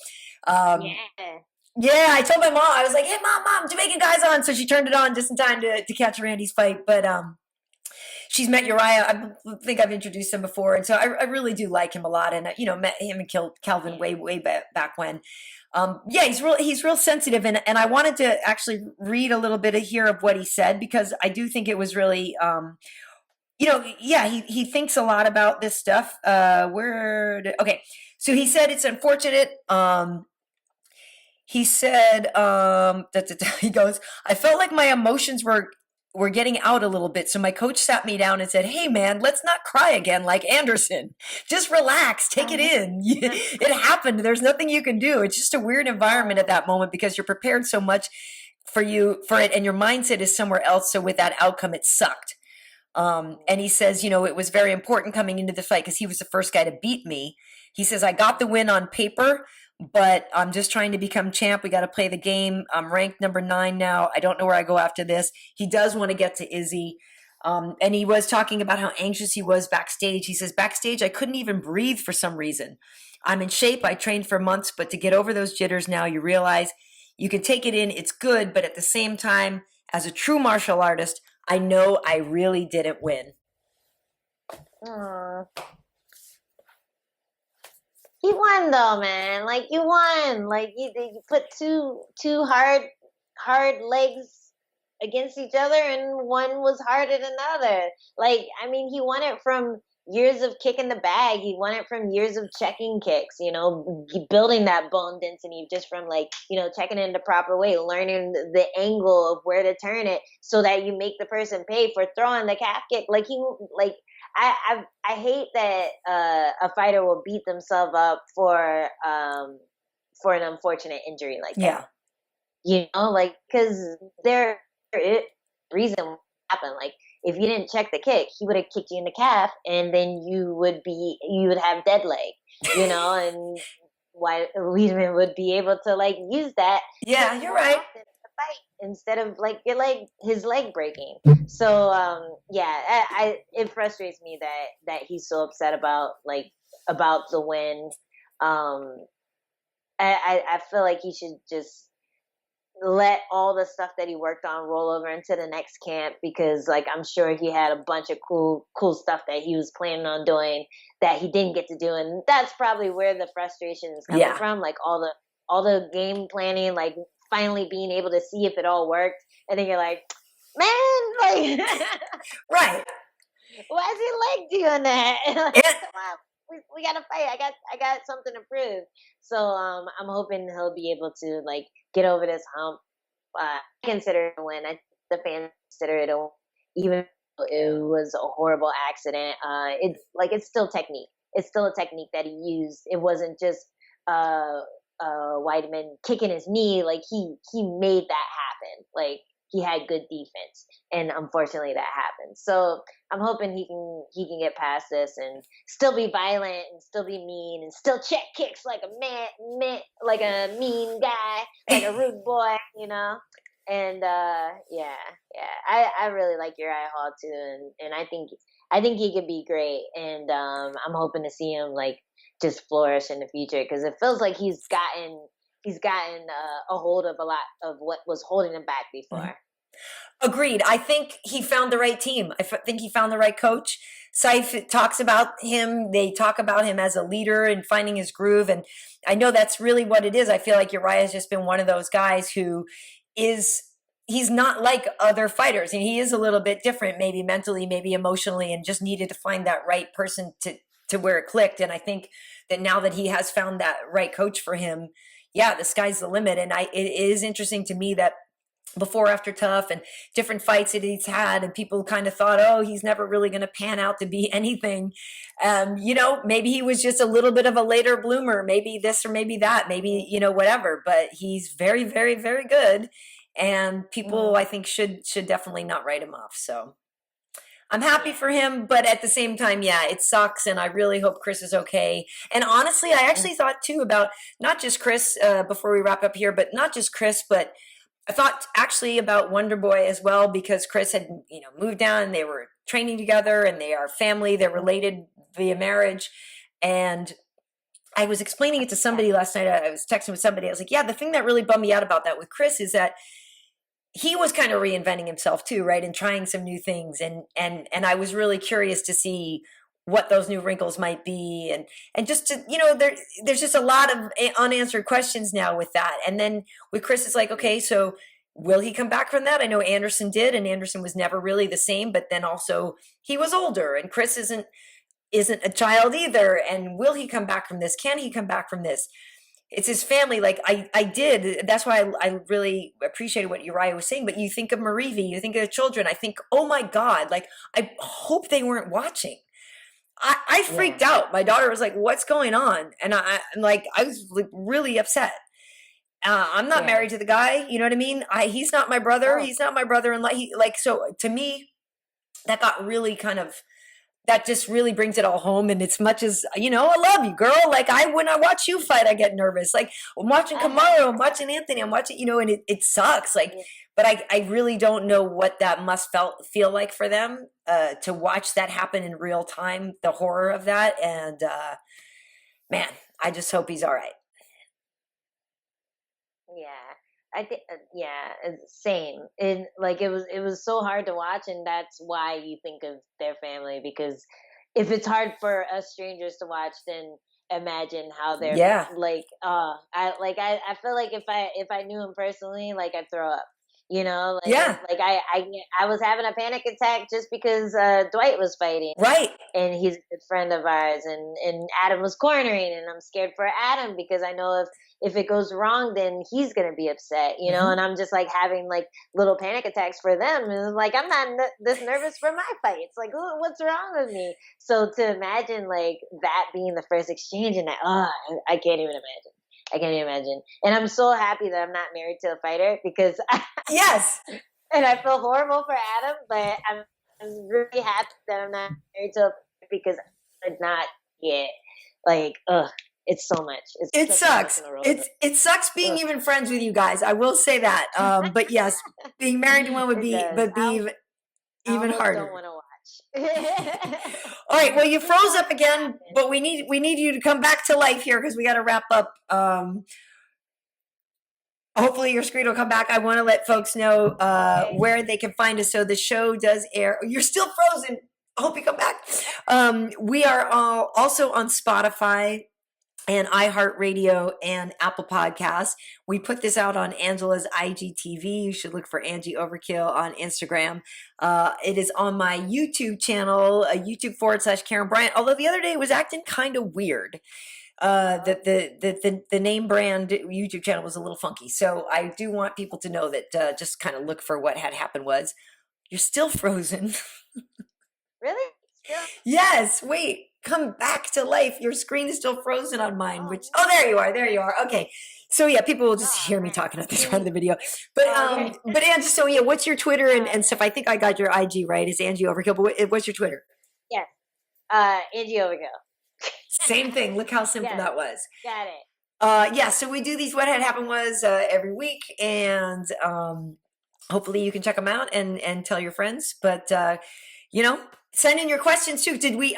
yeah, I told my mom, I was like, hey, mom, Jamaican guy's on. So she turned it on just in time to catch Randy's fight. But she's met Uriah. I think I've introduced him before. And so I really do like him a lot. And, you know, met him and Calvin way back when. Yeah, he's real sensitive. And I wanted to actually read a little bit here of what he said, because I do think it was really, you know, yeah, he thinks a lot about this stuff. Okay. So he said it's unfortunate. He said, he goes, I felt like my emotions were getting out a little bit. So my coach sat me down and said, hey man, let's not cry again like Anderson. Just relax, take it in. It happened. There's nothing you can do. It's just a weird environment at that moment because you're prepared so much for it, and your mindset is somewhere else. So with that outcome, it sucked. And he says, it was very important coming into the fight because he was the first guy to beat me. He says, I got the win on paper, but I'm just trying to become champ. We got to play the game. I'm ranked number 9 now. I don't know where I go after this. He does want to get to Izzy. And he was talking about how anxious he was backstage. He says, backstage, I couldn't even breathe for some reason. I'm in shape. I trained for months, but to get over those jitters now, you realize you can take it in. It's good. But at the same time, as a true martial artist, I know I really didn't win. Aww. He won though, man. Like you won. Like you put two hard legs against each other, and one was harder than the other. Like I mean, he won it from years of kicking the bag. He won it from years of checking kicks. Building that bone density just from checking it in the proper way, learning the angle of where to turn it so that you make the person pay for throwing the calf kick. I hate that a fighter will beat themselves up for an unfortunate injury like that. Because there is reason happen. Like if you didn't check the kick, he would have kicked you in the calf, and then you would have dead leg. And Weidman would be able to use that. Yeah, you're right. Fight instead of his leg breaking. So it frustrates me that he's so upset about the win. I feel like he should just let all the stuff that he worked on roll over into the next camp, because I'm sure he had a bunch of cool stuff that he was planning on doing that he didn't get to do, and that's probably where the frustration is coming from. All the game planning, finally being able to see if it all worked, and then you're like, man, right, why is he doing that? Come on, we gotta fight. I got something to prove. So I'm hoping he'll be able to get over this hump. I consider it a win. The fans consider it a win, even though it was a horrible accident. It's still technique. It's still a technique that he used. It wasn't just Weidman kicking his knee. He made that happen. He had good defense, and unfortunately that happened. So I'm hoping he can get past this and still be violent and still be mean and still check kicks like a man, like a mean guy, like a rude boy, And I really like Uriah Hall too, and I think he could be great, and I'm hoping to see him just flourish in the future, because it feels like he's gotten a hold of a lot of what was holding him back before. Mm-hmm. Agreed. I think he found the right team. I think he found the right coach. Saif talks about him. They talk about him as a leader and finding his groove. And I know that's really what it is. I feel like Uriah has just been one of those guys who he's not like other fighters. And he is a little bit different, maybe mentally, maybe emotionally, and just needed to find that right person to where it clicked. And I think that now that he has found that right coach for him, the sky's the limit. And it is interesting to me that before After Tough and different fights that he's had, and people kind of thought, oh, he's never really going to pan out to be anything. Maybe he was just a little bit of a later bloomer, maybe this or maybe that, maybe, whatever, but he's very, very, very good. And people, I think, should definitely not write him off. So I'm happy for him, but at the same time, it sucks. And I really hope Chris is okay. And honestly, I actually thought too about not just Chris, before we wrap up here, but not just Chris, but I thought actually about Wonder Boy as well, because Chris had, moved down and they were training together, and they are family. They're related via marriage. And I was explaining it to somebody last night. I was texting with somebody. I was like, the thing that really bummed me out about that with Chris is that he was kind of reinventing himself too, right? And trying some new things. And I was really curious to see what those new wrinkles might be, and just to, there's just a lot of unanswered questions now with that. And then with Chris, it's like, okay, so will he come back from that? I know Anderson did, and Anderson was never really the same, but then also he was older, and Chris isn't isn't a child either. And will he come back from this? Can he come back from this? It's his family. Like I did. That's why I really appreciated what Uriah was saying. But you think of Marivi, you think of the children. I think, oh my God, like I hope they weren't watching. I freaked out. My daughter was like, what's going on? And I was like really upset. I'm not married to the guy. You know what I mean? He's not my brother. He's not my brother-in-law. So to me, that got really that just really brings it all home. And as much as, I love you, girl. Like when I watch you fight, I get nervous. Like I'm watching Kamaru, I'm watching Anthony, I'm watching, and it sucks. Like, but I really don't know what that must feel like for them to watch that happen in real time, the horror of that. And man, I just hope he's all right. Yeah, I think same. And like it was so hard to watch, and that's why you think of their family, because if it's hard for us strangers to watch, then imagine how they're like. I feel like if I knew him personally, like I'd throw up. Like I was having a panic attack just because Dwight was fighting, right? And he's a good friend of ours, and Adam was cornering, and I'm scared for Adam because I know if it goes wrong, then he's gonna be upset, and I'm just like having like little panic attacks for them, and like I'm not this nervous for my fight. It's like, what's wrong with me? So to imagine like that being the first exchange, and I can't even imagine. I can't even imagine. And I'm so happy that I'm not married to a fighter because yes. And I feel horrible for Adam, but I'm really happy that I'm not married to a fighter because I'm not yet. Like, it's so much. It sucks. It sucks being even friends with you guys. I will say that. But yes, being married to one would be even harder. Don't want to watch. All right. Well, you froze up again, but we need you to come back to life here because we got to wrap up. Hopefully your screen will come back. I want to let folks know where they can find us. So the show does air. You're still frozen. I hope you come back. We are also on Spotify and iHeartRadio and Apple Podcasts. We put this out on Angela's IGTV. You should look for Angie Overkill on Instagram. It is on my YouTube channel, YouTube.com/Karyn Bryant. Although the other day it was acting kind of weird. The name brand YouTube channel was a little funky. So I do want people to know that just kind of look for what had happened was you're still frozen. Really? Still? Yes. Wait. Come back to life. Your screen is still frozen on mine. There you are. Okay. So yeah, people will just hear me talking at this part of the video. But Angie, so yeah, what's your Twitter and stuff? I think I got your IG right. It's Angie Overkill. But what's your Twitter? Yes. Angie Overkill. Same thing. Look how simple that was. Got it. Yeah. So we do these What Had Happened Was every week, and hopefully you can check them out and tell your friends. But send in your questions too. Did we?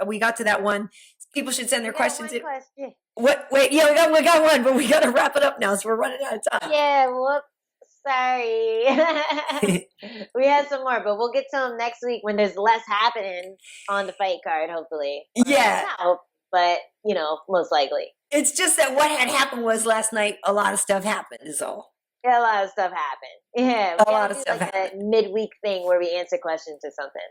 We got to that one. People should send their questions. Question. What? Wait, yeah, we got one, but we got to wrap it up now, so we're running out of time. Yeah, whoops. Sorry. We have some more, but we'll get to them next week when there's less happening on the fight card, hopefully. Yeah. But, most likely. It's just that what had happened was last night, a lot of stuff happened is all. Yeah, a lot of stuff happened. Yeah. A lot of stuff happened. A midweek thing where we answer questions or something.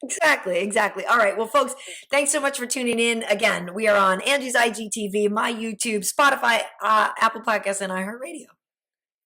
Exactly. All right. Well, folks, thanks so much for tuning in. Again, we are on Angie's IGTV, my YouTube, Spotify, Apple Podcasts, and iHeartRadio.